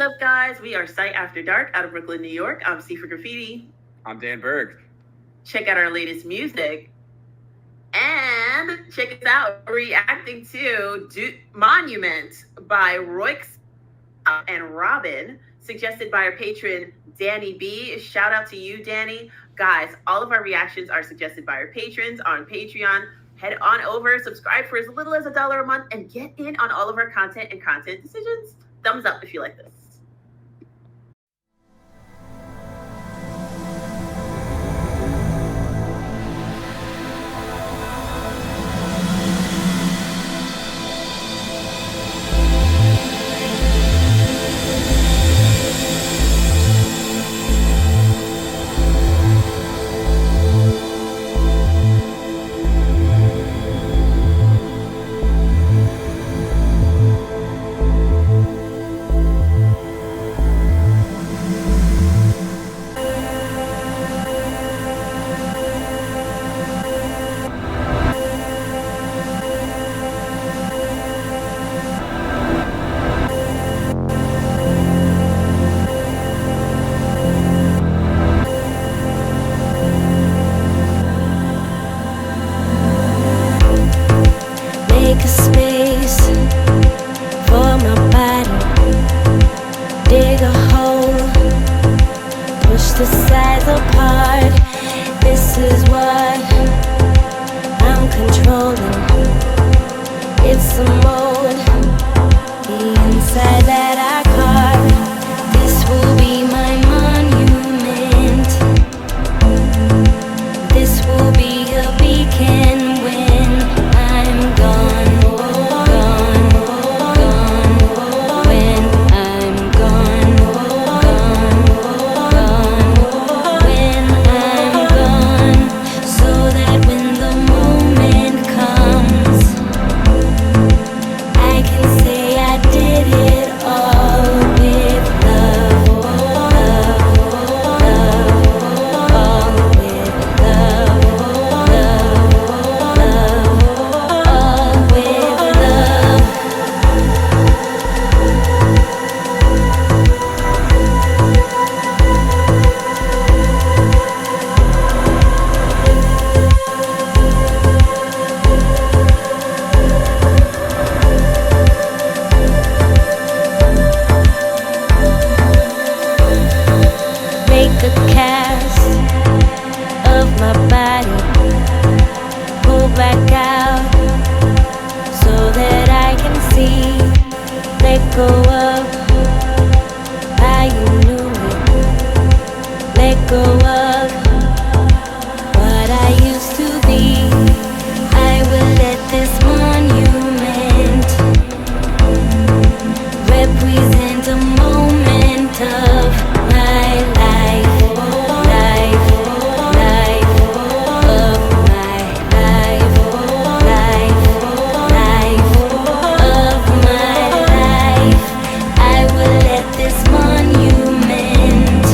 up, guys? We are Sight After Dark out of Brooklyn, New York. I'm Sifa Graffiti. I'm Dan Berg. Check out our latest music. And check us out, reacting to Monument by Röyksopp and Robyn, suggested by our patron, Danny B. Shout out to you, Danny. Guys, all of our reactions are suggested by our patrons on Patreon. Head on over, subscribe for as little as $1 a month, and get in on all of our content and content decisions. Thumbs up if you like this. Make a space for my body. Dig a hole, push the sides apart. This is what I'm controlling. It's a mode, the inside that I carve. This will be my monument. This will be a beacon when I'm gone. Make a cast of my body, pull back out so that I can see. Let go of how you knew it. Let go of what I used to be. I will let this monument represent a moment of my life, life, life of my life, life, life of my life. I will let this monument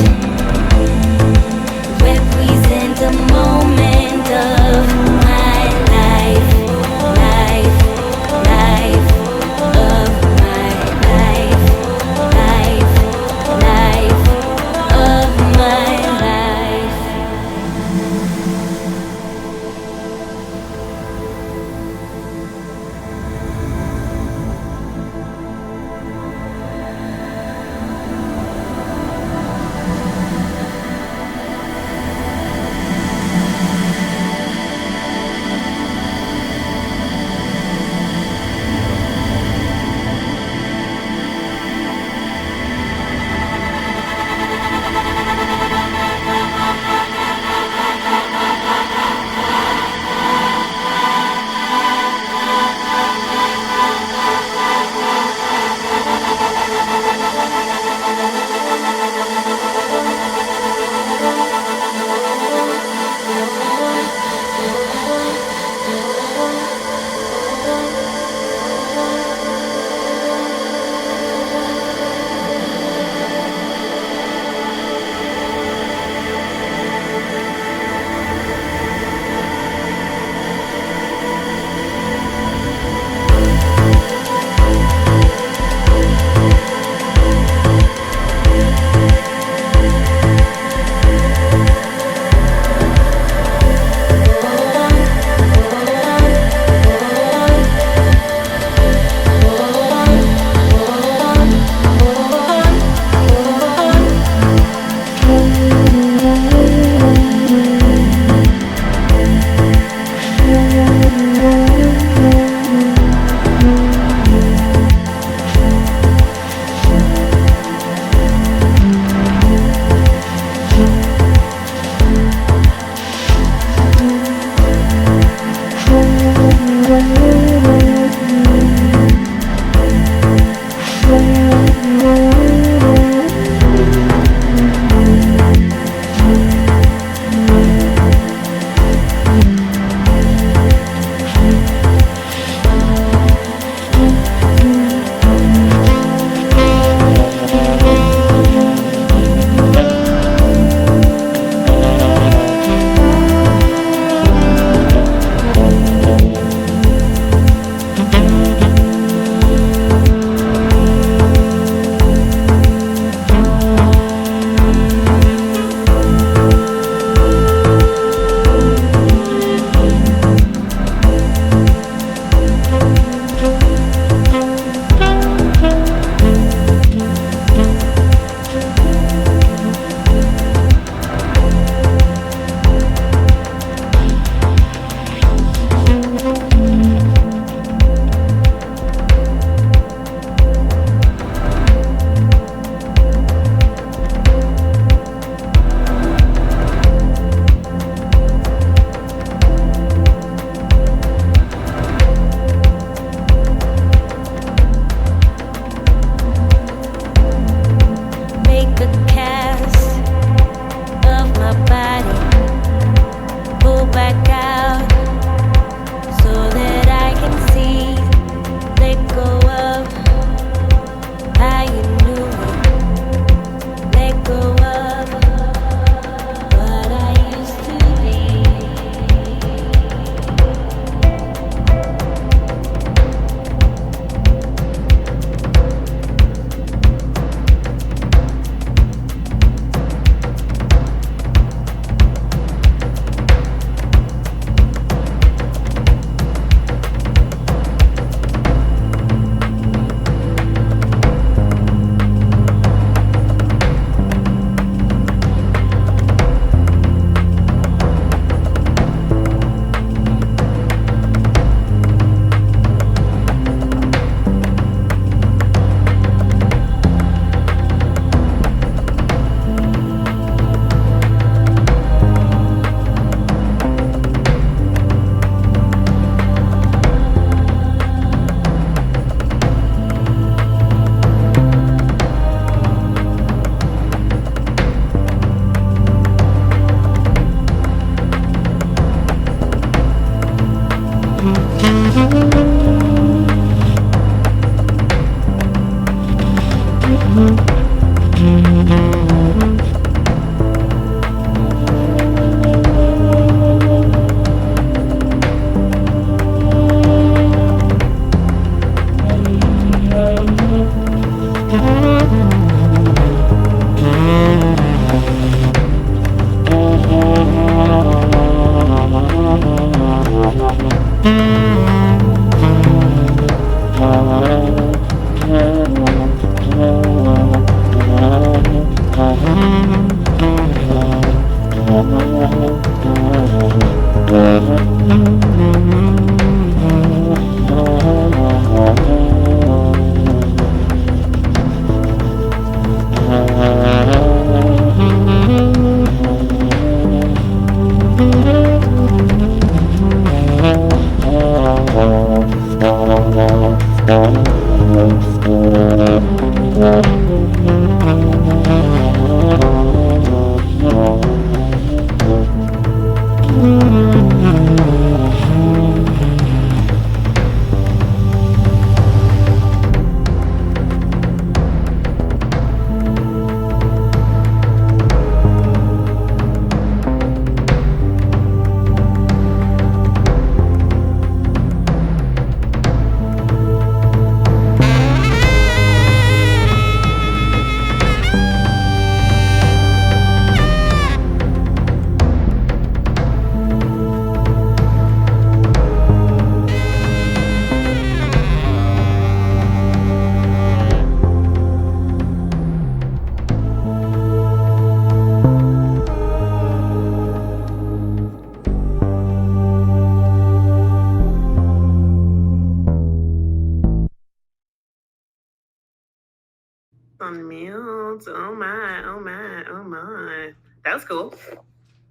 Unmute. Oh my, oh my, oh my. That was cool.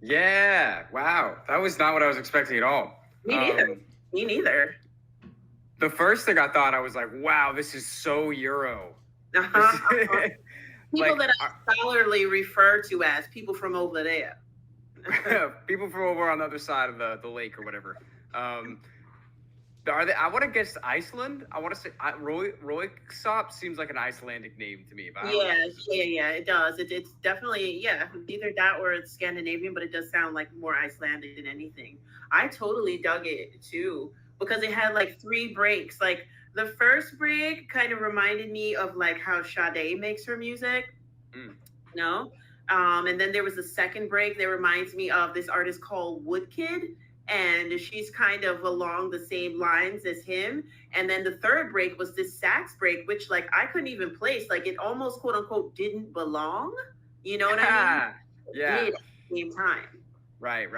Yeah. Wow. That was not what I was expecting at all. Me neither. Me neither. The first thing I thought, I was like, wow, this is so Euro. People that I scholarly refer to as people from over there. People from over on the other side of the lake or whatever. Are they? I want to guess Iceland. I want to say Röyksopp seems like an Icelandic name to me. But I don't know. Yeah, it does. It's definitely, either that or it's Scandinavian, but it does sound like more Icelandic than anything. I totally dug it too because it had like 3 breaks. Like the first break kind of reminded me of like how S.A.D makes her music. And then there was a second break that reminds me of this artist called Woodkid. And she's kind of along the same lines as him. And then the third break was this sax break, which like I couldn't even place. Like it almost quote unquote didn't belong. You know what I mean? Yeah. It did at the same time. Right.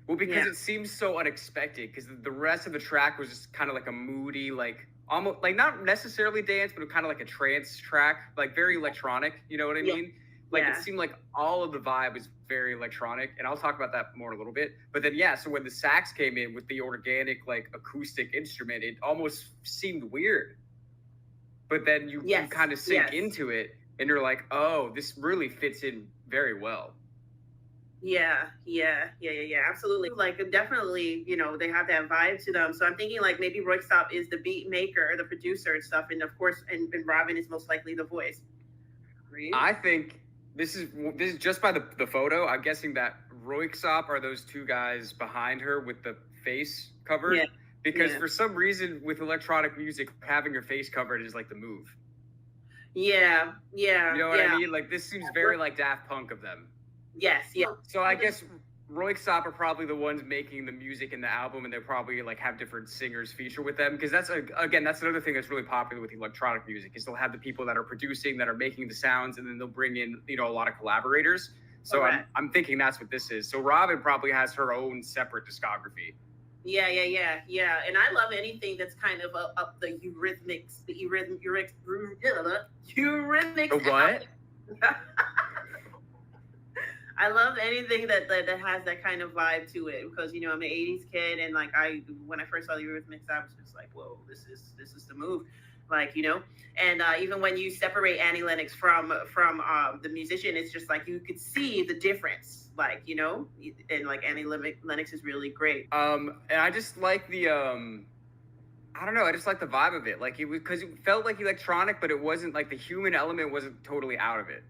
Well, because it seems so unexpected. Because the rest of the track was just kind of like a moody, like almost like not necessarily dance, but kind of like a trance track, like very electronic. You know what I mean? Like it seemed like all of the vibe was very electronic, and I'll talk about that more in a little bit. But then so when the sax came in with the organic like acoustic instrument, it almost seemed weird. But then you kind of sink into it, and you're like, oh, this really fits in very well. Yeah, absolutely. Like definitely, they have that vibe to them. So I'm thinking like maybe Röyksopp is the beat maker, the producer and stuff, and of course, and Robyn is most likely the voice. Agreed? I think. This is just by the photo. I'm guessing that Röyksopp are those 2 guys behind her with the face covered. Yeah. Because for some reason with electronic music, having your face covered is like the move. Yeah. You know what I mean? Like this seems very like Daft Punk of them. Yes. So I guess Röyksopp are probably the ones making the music in the album, and they'll probably like have different singers feature with them, because that's another thing that's really popular with electronic music is they'll have the people that are producing, that are making the sounds, and then they'll bring in a lot of collaborators. So I'm thinking that's what this is. So Robyn probably has her own separate discography. Yeah. And I love anything that's kind of up the Eurythmics. The The what? I love anything that has that kind of vibe to it because I'm an 80s kid, and like when I first saw the Eurythmics, I was just like, whoa, this is the move, like and even when you separate Annie Lennox from the musician, it's just like you could see the difference, like and like Annie Lennox is really great. And I just like the I don't know, I just like the vibe of it, like because it felt like electronic, but it wasn't like the human element wasn't totally out of it.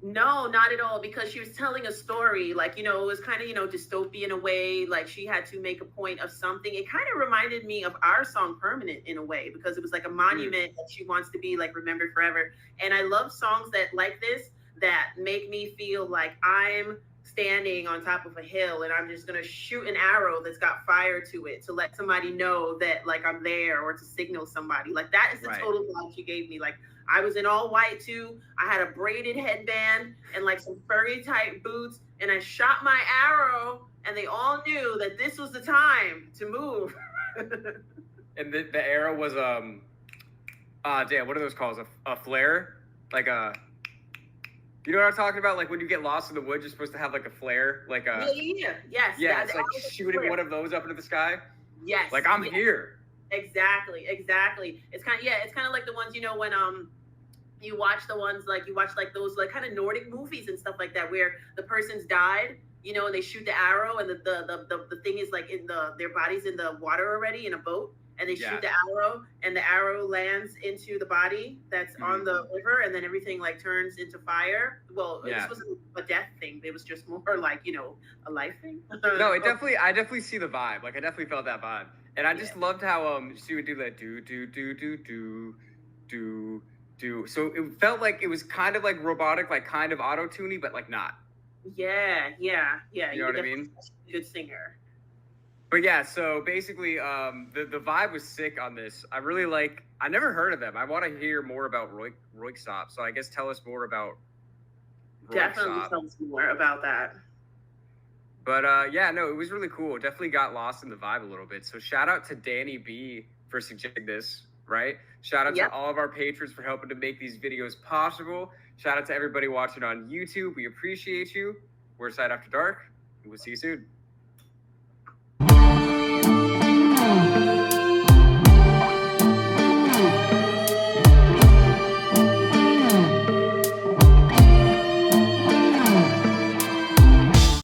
No, not at all, because she was telling a story, like, it was kind of, dystopian in a way, like she had to make a point of something. It kind of reminded me of our song Permanent in a way, because it was like a monument that she wants to be like remembered forever. And I love songs that like this, that make me feel like I'm standing on top of a hill and I'm just going to shoot an arrow that's got fire to it to let somebody know that like I'm there, or to signal somebody. Like that is the total vibe she gave me. Like I was in all white too. I had a braided headband and like some furry type boots, and I shot my arrow, and they all knew that this was the time to move. And the arrow was damn, what are those called? A flare? Like a, you know what I'm talking about? Like when you get lost in the woods, you're supposed to have like a flare, like a yes. Yeah, it's like shooting one of those up into the sky. Yes. Like I'm here. Exactly. It's kind of like the ones when you watch the ones like those like kind of Nordic movies and stuff like that where the person's died, and they shoot the arrow, and the thing is like their body's in the water already in a boat, and they shoot the arrow, and the arrow lands into the body that's on the river, and then everything like turns into fire. Well, this wasn't a death thing; it was just more like a life thing. No, I definitely see the vibe. Like I definitely felt that vibe. And I just loved how she would do that do. So it felt like it was kind of like robotic, like kind of auto-tuney, but like not. Yeah. You know what I mean? Good singer. But yeah, so basically the vibe was sick on this. I never heard of them. I want to hear more about Röyksopp. So I guess tell us more about Röyksopp. Definitely tell us more about that. But it was really cool. Definitely got lost in the vibe a little bit. So shout out to Danny B for suggesting this, right? Shout out to all of our patrons for helping to make these videos possible. Shout out to everybody watching on YouTube. We appreciate you. We're S.A.D After Dark, and we'll see you soon.